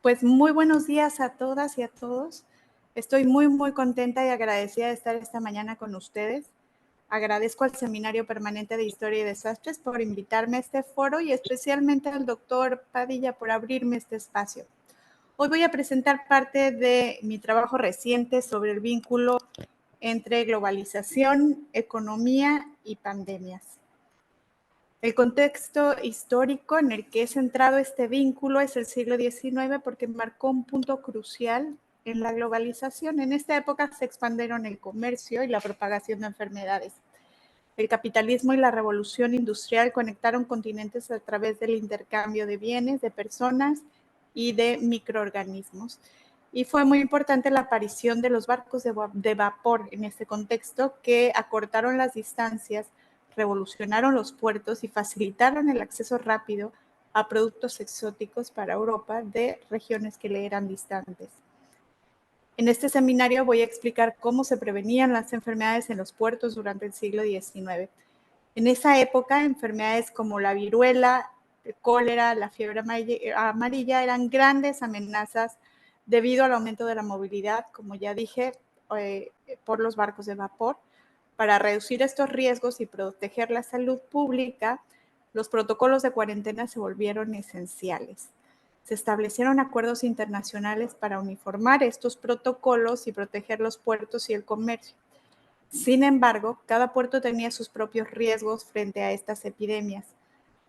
Pues muy buenos días a todas y a todos. Estoy muy contenta y agradecida de estar esta mañana con ustedes. Agradezco al Seminario Permanente de Historia y Desastres por invitarme a este foro y especialmente al doctor Padilla por abrirme este espacio. Hoy voy a presentar parte de mi trabajo reciente sobre el vínculo entre globalización, economía y pandemias. El contexto histórico en el que he centrado este vínculo es el siglo XIX porque marcó un punto crucial en la globalización. En esta época se expandieron el comercio y la propagación de enfermedades. El capitalismo y la revolución industrial conectaron continentes a través del intercambio de bienes, de personas y de microorganismos. Y fue muy importante la aparición de los barcos de vapor en este contexto que acortaron las distancias, revolucionaron los puertos y facilitaron el acceso rápido a productos exóticos para Europa de regiones que le eran distantes. En este seminario voy a explicar cómo se prevenían las enfermedades en los puertos durante el siglo XIX. En esa época, enfermedades como la viruela, el cólera, la fiebre amarilla eran grandes amenazas debido al aumento de la movilidad, como ya dije, por los barcos de vapor. Para reducir estos riesgos y proteger la salud pública, los protocolos de cuarentena se volvieron esenciales. Se establecieron acuerdos internacionales para uniformar estos protocolos y proteger los puertos y el comercio. Sin embargo, cada puerto tenía sus propios riesgos frente a estas epidemias.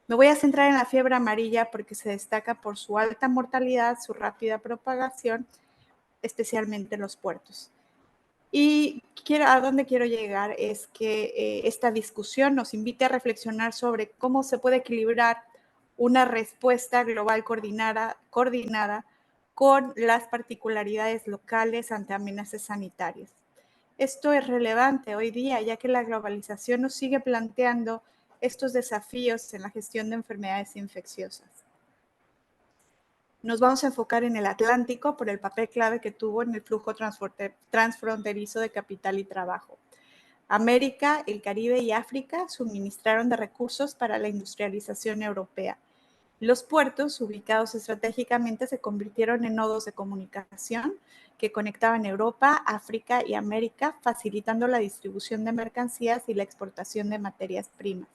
Me voy a centrar en la fiebre amarilla porque se destaca por su alta mortalidad, su rápida propagación, especialmente en los puertos. Y a dónde quiero llegar es que esta discusión nos invite a reflexionar sobre cómo se puede equilibrar una respuesta global coordinada con las particularidades locales ante amenazas sanitarias. Esto es relevante hoy día, ya que la globalización nos sigue planteando estos desafíos en la gestión de enfermedades infecciosas. Nos vamos a enfocar en el Atlántico por el papel clave que tuvo en el flujo transfronterizo de capital y trabajo. América, el Caribe y África suministraron de recursos para la industrialización europea. Los puertos, ubicados estratégicamente, se convirtieron en nodos de comunicación que conectaban Europa, África y América, facilitando la distribución de mercancías y la exportación de materias primas.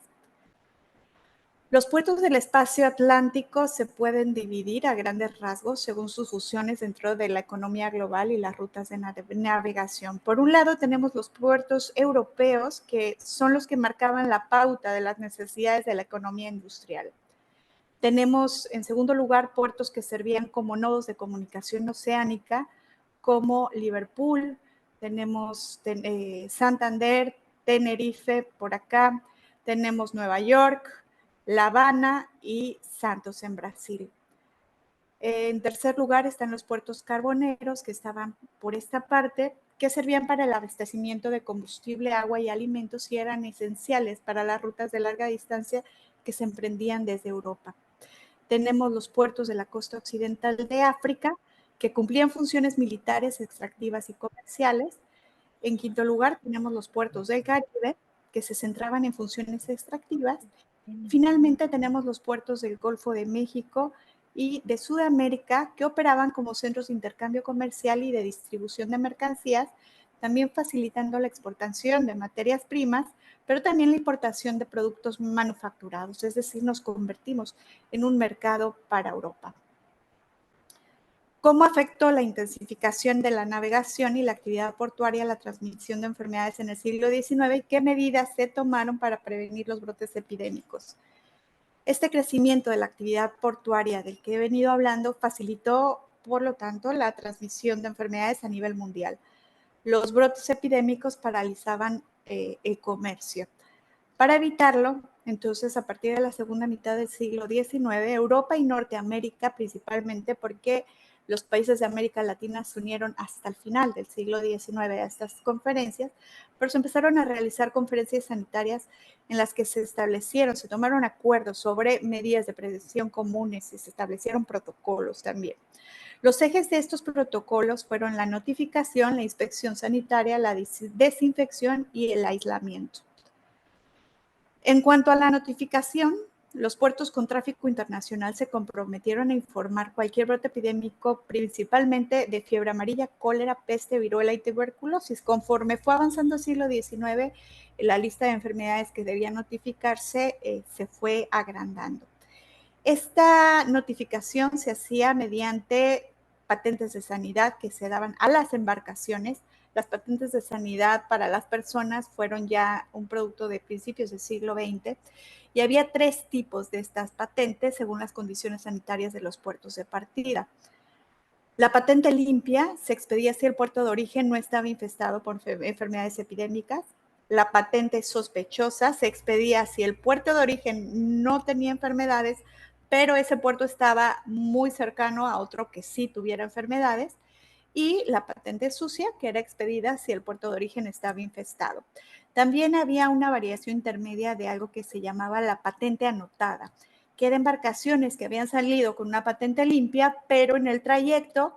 Los puertos del espacio atlántico se pueden dividir a grandes rasgos según sus funciones dentro de la economía global y las rutas de navegación. Por un lado, tenemos los puertos europeos, que son los que marcaban la pauta de las necesidades de la economía industrial. Tenemos, en segundo lugar, puertos que servían como nodos de comunicación oceánica, como Liverpool, tenemos Santander, Tenerife por acá, tenemos Nueva York, La Habana y Santos en Brasil. En tercer lugar están los puertos carboneros que estaban por esta parte, que servían para el abastecimiento de combustible, agua y alimentos y eran esenciales para las rutas de larga distancia que se emprendían desde Europa. Tenemos los puertos de la costa occidental de África, que cumplían funciones militares, extractivas y comerciales. En quinto lugar, tenemos los puertos del Caribe, que se centraban en funciones extractivas. Finalmente, tenemos los puertos del Golfo de México y de Sudamérica, que operaban como centros de intercambio comercial y de distribución de mercancías, también facilitando la exportación de materias primas, pero también la importación de productos manufacturados, es decir, nos convertimos en un mercado para Europa. ¿Cómo afectó la intensificación de la navegación y la actividad portuaria a la transmisión de enfermedades en el siglo XIX y qué medidas se tomaron para prevenir los brotes epidémicos? Este crecimiento de la actividad portuaria del que he venido hablando facilitó, por lo tanto, la transmisión de enfermedades a nivel mundial. Los brotes epidémicos paralizaban el comercio. Para evitarlo, entonces, a partir de la segunda mitad del siglo XIX, Europa y Norteamérica, principalmente porque Los países de América Latina se unieron hasta el final del siglo XIX a estas conferencias, pero se empezaron a realizar conferencias sanitarias en las que se tomaron acuerdos sobre medidas de prevención comunes y se establecieron protocolos también. Los ejes de estos protocolos fueron la notificación, la inspección sanitaria, la desinfección y el aislamiento. En cuanto a la notificación, los puertos con tráfico internacional se comprometieron a informar cualquier brote epidémico, principalmente de fiebre amarilla, cólera, peste, viruela y tuberculosis. Conforme fue avanzando el siglo XIX, la lista de enfermedades que debían notificarse se fue agrandando. Esta notificación se hacía mediante patentes de sanidad que se daban a las embarcaciones. Las patentes de sanidad para las personas fueron ya un producto de principios del siglo XX y había 3 tipos de estas patentes según las condiciones sanitarias de los puertos de partida. La patente limpia se expedía si el puerto de origen no estaba infestado por enfermedades epidémicas. La patente sospechosa se expedía si el puerto de origen no tenía enfermedades, pero ese puerto estaba muy cercano a otro que sí tuviera enfermedades. Y la patente sucia, que era expedida si el puerto de origen estaba infestado. También había una variación intermedia de algo que se llamaba la patente anotada, que eran embarcaciones que habían salido con una patente limpia, pero en el trayecto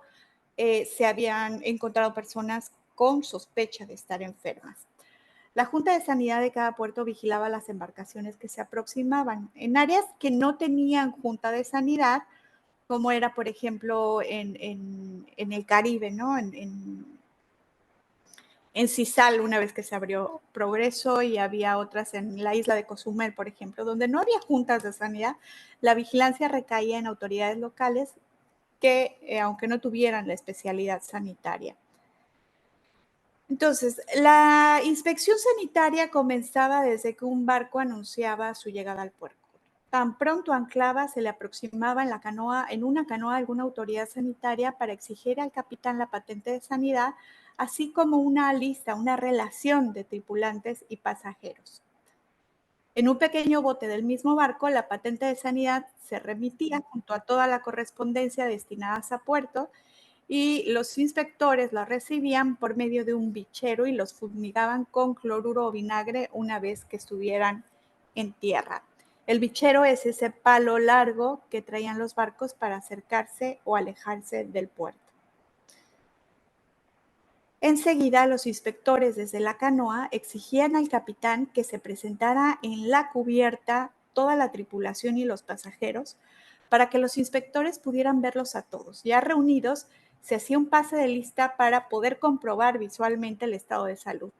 se habían encontrado personas con sospecha de estar enfermas. La Junta de Sanidad de cada puerto vigilaba las embarcaciones que se aproximaban. En áreas que no tenían Junta de Sanidad, como era, por ejemplo, en el Caribe, ¿no? En Cisal, una vez que se abrió Progreso, y había otras en la isla de Cozumel, por ejemplo, donde no había juntas de sanidad, la vigilancia recaía en autoridades locales que, aunque no tuvieran la especialidad sanitaria. Entonces, la inspección sanitaria comenzaba desde que un barco anunciaba su llegada al puerto. Tan pronto anclaba, se le aproximaba en una canoa alguna autoridad sanitaria para exigir al capitán la patente de sanidad, así como una lista, una relación de tripulantes y pasajeros. En un pequeño bote del mismo barco, la patente de sanidad se remitía junto a toda la correspondencia destinada a puerto, y los inspectores la recibían por medio de un bichero y los fumigaban con cloruro o vinagre una vez que estuvieran en tierra. El bichero es ese palo largo que traían los barcos para acercarse o alejarse del puerto. Enseguida, los inspectores desde la canoa exigían al capitán que se presentara en la cubierta toda la tripulación y los pasajeros para que los inspectores pudieran verlos a todos. Ya reunidos, se hacía un pase de lista para poder comprobar visualmente el estado de salud.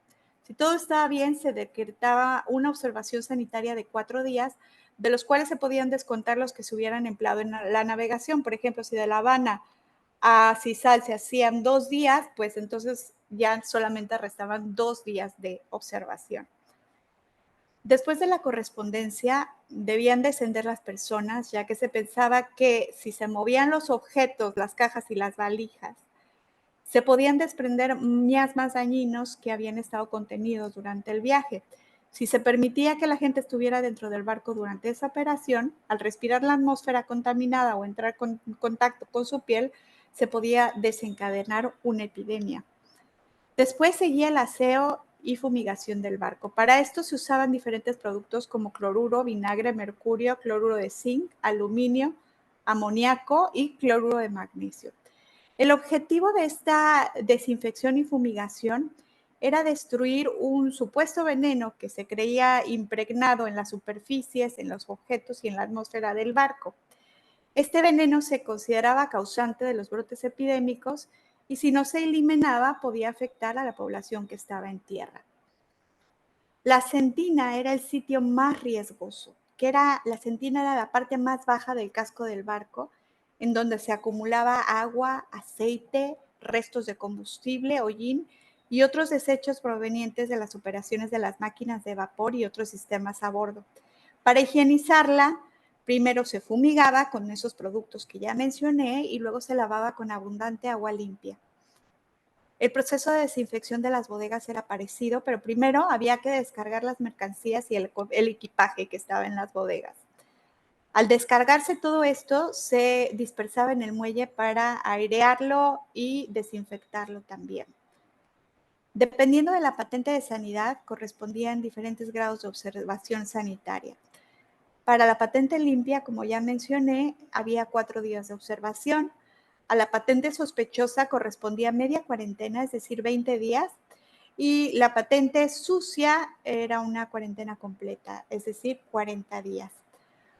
Si todo estaba bien, se decretaba una observación sanitaria de 4 días, de los cuales se podían descontar los que se hubieran empleado en la navegación. Por ejemplo, si de La Habana a Cisal se hacían 2 días, pues entonces ya solamente restaban 2 días de observación. Después de la correspondencia, debían descender las personas, ya que se pensaba que si se movían los objetos, las cajas y las valijas, se podían desprender miasmas dañinos que habían estado contenidos durante el viaje. Si se permitía que la gente estuviera dentro del barco durante esa operación, al respirar la atmósfera contaminada o entrar en contacto con su piel, se podía desencadenar una epidemia. Después seguía el aseo y fumigación del barco. Para esto se usaban diferentes productos como cloruro, vinagre, mercurio, cloruro de zinc, aluminio, amoníaco y cloruro de magnesio. El objetivo de esta desinfección y fumigación era destruir un supuesto veneno que se creía impregnado en las superficies, en los objetos y en la atmósfera del barco. Este veneno se consideraba causante de los brotes epidémicos y si no se eliminaba podía afectar a la población que estaba en tierra. La sentina era el sitio más riesgoso, la sentina era la parte más baja del casco del barco, en donde se acumulaba agua, aceite, restos de combustible, hollín y otros desechos provenientes de las operaciones de las máquinas de vapor y otros sistemas a bordo. Para higienizarla, primero se fumigaba con esos productos que ya mencioné y luego se lavaba con abundante agua limpia. El proceso de desinfección de las bodegas era parecido, pero primero había que descargar las mercancías y el equipaje que estaba en las bodegas. Al descargarse todo esto, se dispersaba en el muelle para airearlo y desinfectarlo también. Dependiendo de la patente de sanidad, correspondían diferentes grados de observación sanitaria. Para la patente limpia, como ya mencioné, había 4 días de observación. A la patente sospechosa correspondía media cuarentena, es decir, 20 días. Y la patente sucia era una cuarentena completa, es decir, 40 días.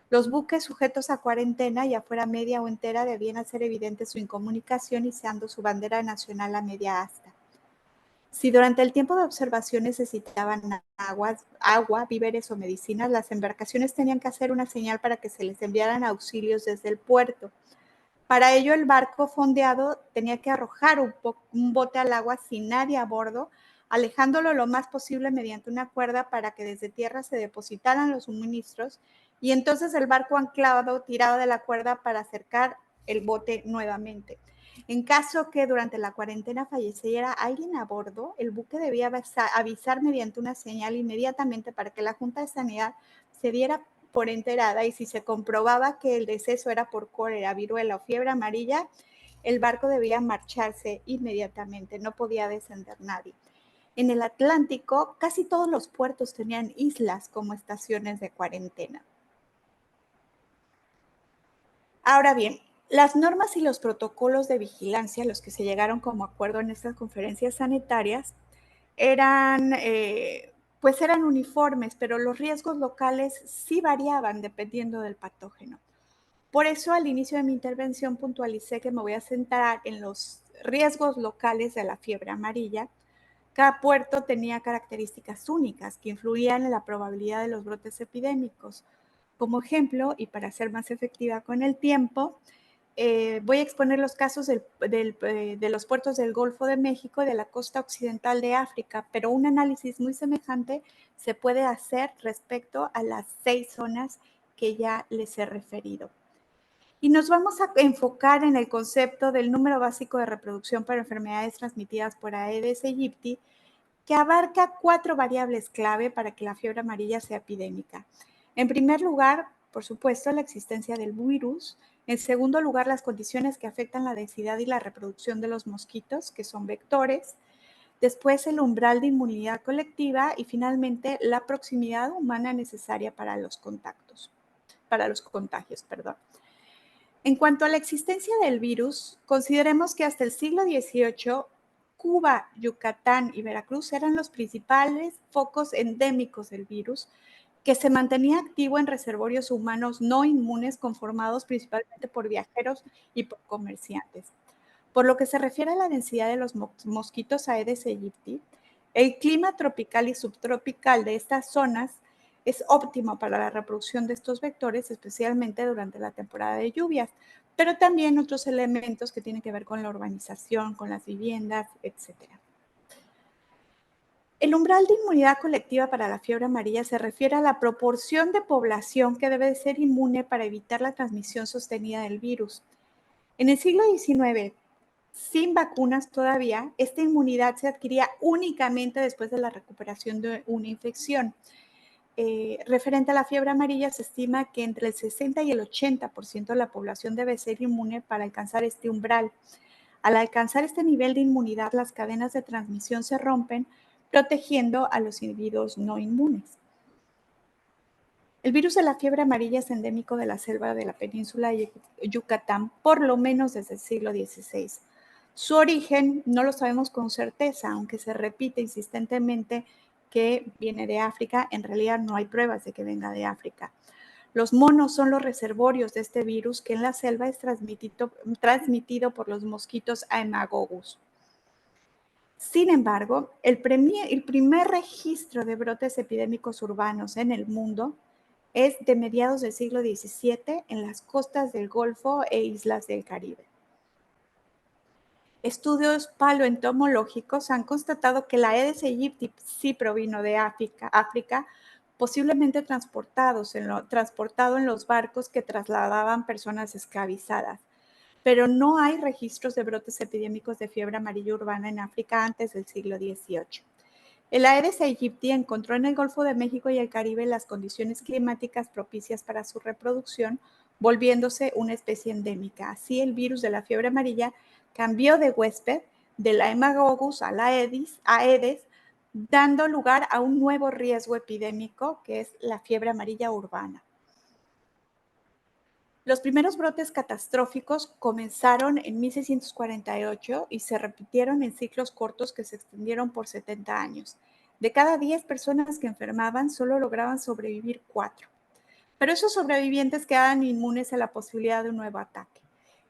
Los buques sujetos a cuarentena, ya fuera media o entera, debían hacer evidente su incomunicación izando su bandera nacional a media asta. Si durante el tiempo de observación necesitaban agua, víveres o medicinas, las embarcaciones tenían que hacer una señal para que se les enviaran auxilios desde el puerto. Para ello, el barco fondeado tenía que arrojar un bote al agua sin nadie a bordo, alejándolo lo más posible mediante una cuerda para que desde tierra se depositaran los suministros y entonces el barco anclado tirado de la cuerda para acercar el bote nuevamente. En caso que durante la cuarentena falleciera alguien a bordo, el buque debía avisar mediante una señal inmediatamente para que la Junta de Sanidad se diera por enterada, y si se comprobaba que el deceso era por cólera, viruela o fiebre amarilla, el barco debía marcharse inmediatamente, no podía descender nadie. En el Atlántico, casi todos los puertos tenían islas como estaciones de cuarentena. Ahora bien, las normas y los protocolos de vigilancia, los que se llegaron como acuerdo en estas conferencias sanitarias, eran uniformes, pero los riesgos locales sí variaban dependiendo del patógeno. Por eso, al inicio de mi intervención puntualicé que me voy a centrar en los riesgos locales de la fiebre amarilla. Cada puerto tenía características únicas que influían en la probabilidad de los brotes epidémicos. Como ejemplo, y para ser más efectiva con el tiempo, voy a exponer los casos de los puertos del Golfo de México y de la costa occidental de África, pero un análisis muy semejante se puede hacer respecto a las 6 zonas que ya les he referido. Y nos vamos a enfocar en el concepto del número básico de reproducción para enfermedades transmitidas por Aedes aegypti, que abarca 4 variables clave para que la fiebre amarilla sea epidémica. En primer lugar, por supuesto, la existencia del virus. En segundo lugar, las condiciones que afectan la densidad y la reproducción de los mosquitos, que son vectores. Después, el umbral de inmunidad colectiva y finalmente la proximidad humana necesaria para los contagios. En cuanto a la existencia del virus, consideremos que hasta el siglo XVIII, Cuba, Yucatán y Veracruz eran los principales focos endémicos del virus, que se mantenía activo en reservorios humanos no inmunes conformados principalmente por viajeros y por comerciantes. Por lo que se refiere a la densidad de los mosquitos Aedes aegypti, el clima tropical y subtropical de estas zonas es óptimo para la reproducción de estos vectores, especialmente durante la temporada de lluvias, pero también otros elementos que tienen que ver con la urbanización, con las viviendas, etc. El umbral de inmunidad colectiva para la fiebre amarilla se refiere a la proporción de población que debe ser inmune para evitar la transmisión sostenida del virus. En el siglo XIX, sin vacunas todavía, esta inmunidad se adquiría únicamente después de la recuperación de una infección. Referente a la fiebre amarilla, se estima que entre el 60 y el 80% de la población debe ser inmune para alcanzar este umbral. Al alcanzar este nivel de inmunidad, las cadenas de transmisión se rompen, protegiendo a los individuos no inmunes. El virus de la fiebre amarilla es endémico de la selva de la península de Yucatán, por lo menos desde el siglo XVI. Su origen no lo sabemos con certeza, aunque se repite insistentemente que viene de África. En realidad no hay pruebas de que venga de África. Los monos son los reservorios de este virus, que en la selva es transmitido por los mosquitos Haemococcus. Sin embargo, el primer registro de brotes epidémicos urbanos en el mundo es de mediados del siglo XVII en las costas del Golfo e islas del Caribe. Estudios paleoentomológicos han constatado que la Aedes aegypti sí provino de África, posiblemente transportado en los barcos que trasladaban personas esclavizadas, pero no hay registros de brotes epidémicos de fiebre amarilla urbana en África antes del siglo XVIII. El Aedes aegypti encontró en el Golfo de México y el Caribe las condiciones climáticas propicias para su reproducción, volviéndose una especie endémica. Así, el virus de la fiebre amarilla cambió de huésped de la Haemococcus a la Aedes, dando lugar a un nuevo riesgo epidémico, que es la fiebre amarilla urbana. Los primeros brotes catastróficos comenzaron en 1648 y se repitieron en ciclos cortos que se extendieron por 70 años. De cada 10 personas que enfermaban, solo lograban sobrevivir 4. Pero esos sobrevivientes quedaban inmunes a la posibilidad de un nuevo ataque.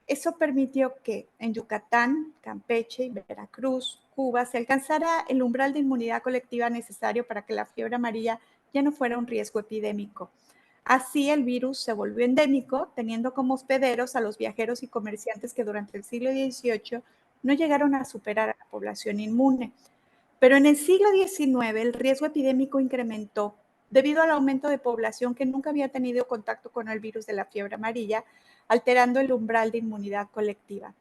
Eso permitió que en Yucatán, Campeche, Veracruz, Cuba, se alcanzara el umbral de inmunidad colectiva necesario para que la fiebre amarilla ya no fuera un riesgo epidémico. Así, el virus se volvió endémico, teniendo como hospederos a los viajeros y comerciantes que durante el siglo XVIII no llegaron a superar a la población inmune. Pero en el siglo XIX el riesgo epidémico incrementó debido al aumento de población que nunca había tenido contacto con el virus de la fiebre amarilla, alterando el umbral de inmunidad colectiva.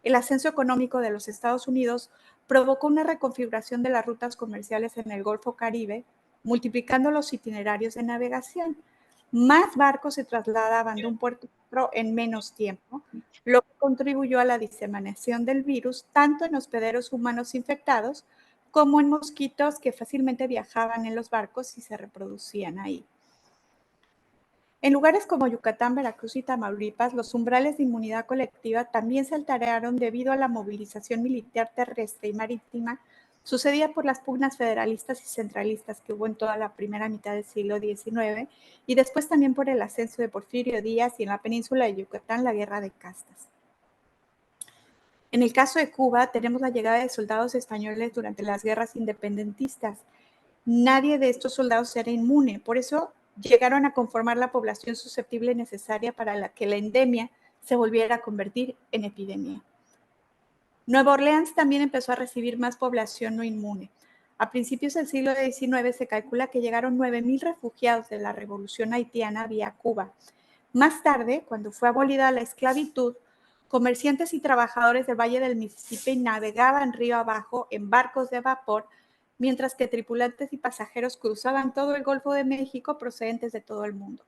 El ascenso económico de los Estados Unidos provocó una reconfiguración de las rutas comerciales en el Golfo Caribe, multiplicando los itinerarios de navegación. Más barcos se trasladaban de un puerto a otro en menos tiempo, lo que contribuyó a la diseminación del virus tanto en hospederos humanos infectados como en mosquitos que fácilmente viajaban en los barcos y se reproducían ahí. En lugares como Yucatán, Veracruz y Tamaulipas, los umbrales de inmunidad colectiva también se alteraron debido a la movilización militar terrestre y marítima sucedida por las pugnas federalistas y centralistas que hubo en toda la primera mitad del siglo XIX y después también por el ascenso de Porfirio Díaz y en la península de Yucatán la guerra de castas. En el caso de Cuba, tenemos la llegada de soldados españoles durante las guerras independentistas. Nadie de estos soldados era inmune, por eso llegaron a conformar la población susceptible necesaria para que la endemia se volviera a convertir en epidemia. Nueva Orleans también empezó a recibir más población no inmune. A principios del siglo XIX se calcula que llegaron 9,000 refugiados de la revolución haitiana vía Cuba. Más tarde, cuando fue abolida la esclavitud, comerciantes y trabajadores del Valle del Mississippi navegaban río abajo en barcos de vapor, mientras que tripulantes y pasajeros cruzaban todo el Golfo de México procedentes de todo el mundo.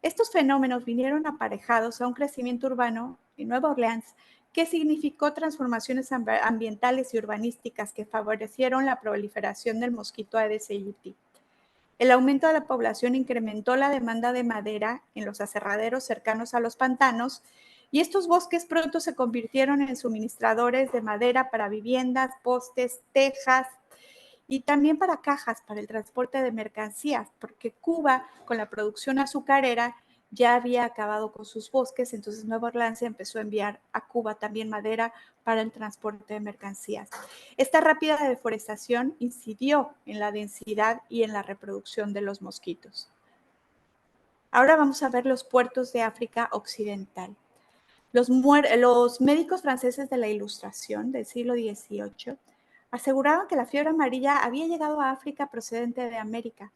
Estos fenómenos vinieron aparejados a un crecimiento urbano en Nueva Orleans que significó transformaciones ambientales y urbanísticas que favorecieron la proliferación del mosquito Aedes aegypti. El aumento de la población incrementó la demanda de madera en los aserraderos cercanos a los pantanos y estos bosques pronto se convirtieron en suministradores de madera para viviendas, postes, tejas y también para cajas para el transporte de mercancías, porque Cuba, con la producción azucarera, ya había acabado con sus bosques, entonces Nueva Orleans empezó a enviar a Cuba también madera para el transporte de mercancías. Esta rápida deforestación incidió en la densidad y en la reproducción de los mosquitos. Ahora vamos a ver los puertos de África Occidental. Los médicos franceses de la Ilustración del siglo XVIII aseguraban que la fiebre amarilla había llegado a África procedente de América.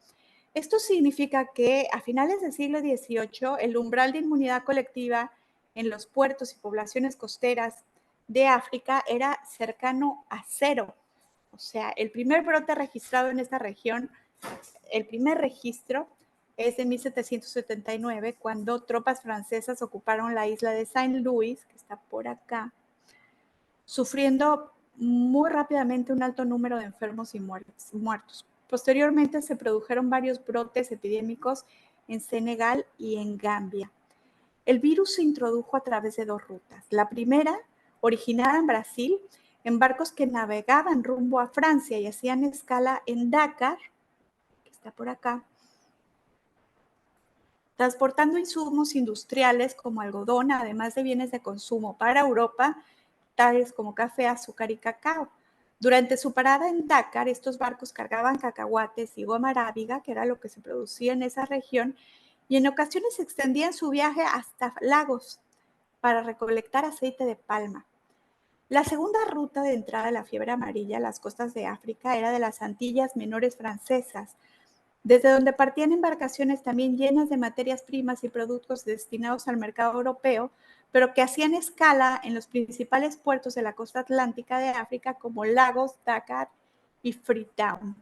Esto significa que a finales del siglo XVIII el umbral de inmunidad colectiva en los puertos y poblaciones costeras de África era cercano a 0. O sea, el primer brote registrado en esta región, el primer registro es de 1779, cuando tropas francesas ocuparon la isla de Saint Louis, que está por acá, sufriendo muy rápidamente un alto número de enfermos y muertos. Posteriormente se produjeron varios brotes epidémicos en Senegal y en Gambia. El virus se introdujo a través de 2 rutas. La primera, originada en Brasil, en barcos que navegaban rumbo a Francia y hacían escala en Dakar, que está por acá, transportando insumos industriales como algodón, además de bienes de consumo para Europa, tales como café, azúcar y cacao. Durante su parada en Dakar, estos barcos cargaban cacahuates y goma arábiga, que era lo que se producía en esa región, y en ocasiones extendían su viaje hasta Lagos para recolectar aceite de palma. La segunda ruta de entrada de la fiebre amarilla a las costas de África era de las Antillas Menores francesas, desde donde partían embarcaciones también llenas de materias primas y productos destinados al mercado europeo, pero que hacían escala en los principales puertos de la costa atlántica de África como Lagos, Dakar y Freetown.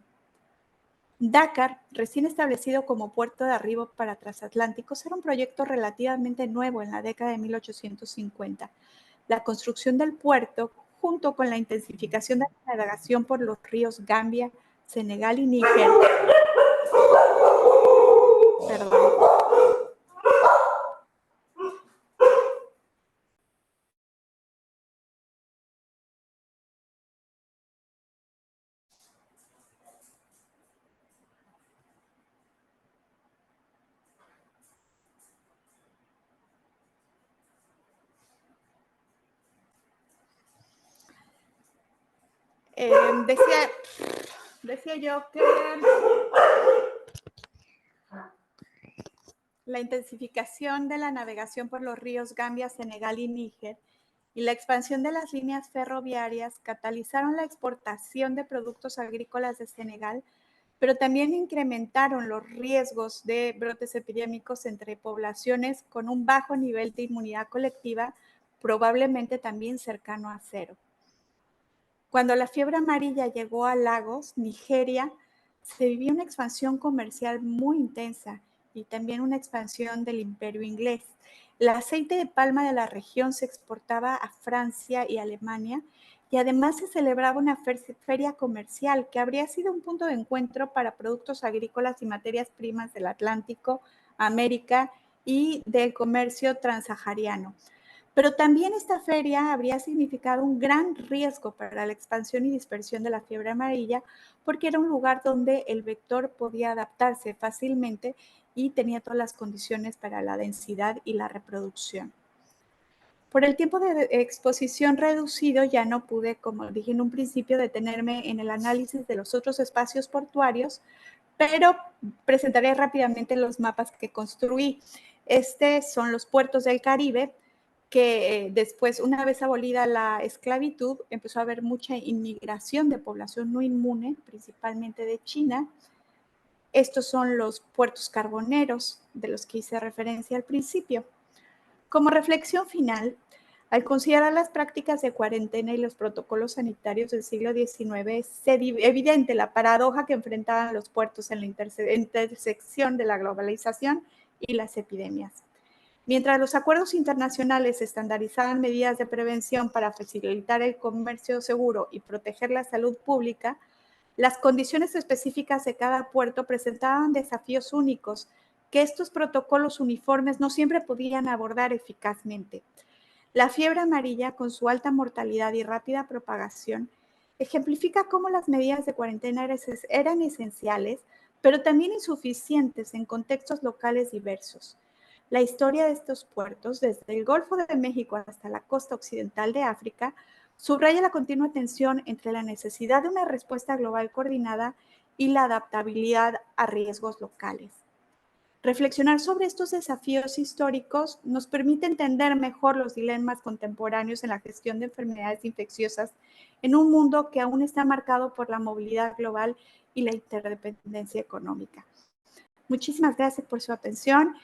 Dakar, recién establecido como puerto de arribo para transatlánticos, era un proyecto relativamente nuevo en la década de 1850. La construcción del puerto, junto con la intensificación de la navegación por los ríos Gambia, Senegal y Níger, decía yo que la intensificación de la navegación por los ríos Gambia, Senegal y Níger y la expansión de las líneas ferroviarias catalizaron la exportación de productos agrícolas de Senegal, pero también incrementaron los riesgos de brotes epidémicos entre poblaciones con un bajo nivel de inmunidad colectiva, probablemente también cercano a cero. Cuando la fiebre amarilla llegó a Lagos, Nigeria, se vivía una expansión comercial muy intensa y también una expansión del imperio inglés. El aceite de palma de la región se exportaba a Francia y Alemania y además se celebraba una feria comercial que habría sido un punto de encuentro para productos agrícolas y materias primas del Atlántico, América y del comercio transsahariano. Pero también esta feria habría significado un gran riesgo para la expansión y dispersión de la fiebre amarilla porque era un lugar donde el vector podía adaptarse fácilmente y tenía todas las condiciones para la densidad y la reproducción. Por el tiempo de exposición reducido ya no pude, como dije en un principio, detenerme en el análisis de los otros espacios portuarios, pero presentaré rápidamente los mapas que construí. Estos son los puertos del Caribe, que después, una vez abolida la esclavitud, empezó a haber mucha inmigración de población no inmune, principalmente de China. Estos son los puertos carboneros, de los que hice referencia al principio. Como reflexión final, al considerar las prácticas de cuarentena y los protocolos sanitarios del siglo XIX, es evidente la paradoja que enfrentaban los puertos en la intersección de la globalización y las epidemias. Mientras los acuerdos internacionales estandarizaban medidas de prevención para facilitar el comercio seguro y proteger la salud pública, las condiciones específicas de cada puerto presentaban desafíos únicos que estos protocolos uniformes no siempre podían abordar eficazmente. La fiebre amarilla, con su alta mortalidad y rápida propagación, ejemplifica cómo las medidas de cuarentena eran esenciales, pero también insuficientes en contextos locales diversos. La historia de estos puertos, desde el Golfo de México hasta la costa occidental de África, subraya la continua tensión entre la necesidad de una respuesta global coordinada y la adaptabilidad a riesgos locales. Reflexionar sobre estos desafíos históricos nos permite entender mejor los dilemas contemporáneos en la gestión de enfermedades infecciosas en un mundo que aún está marcado por la movilidad global y la interdependencia económica. Muchísimas gracias por su atención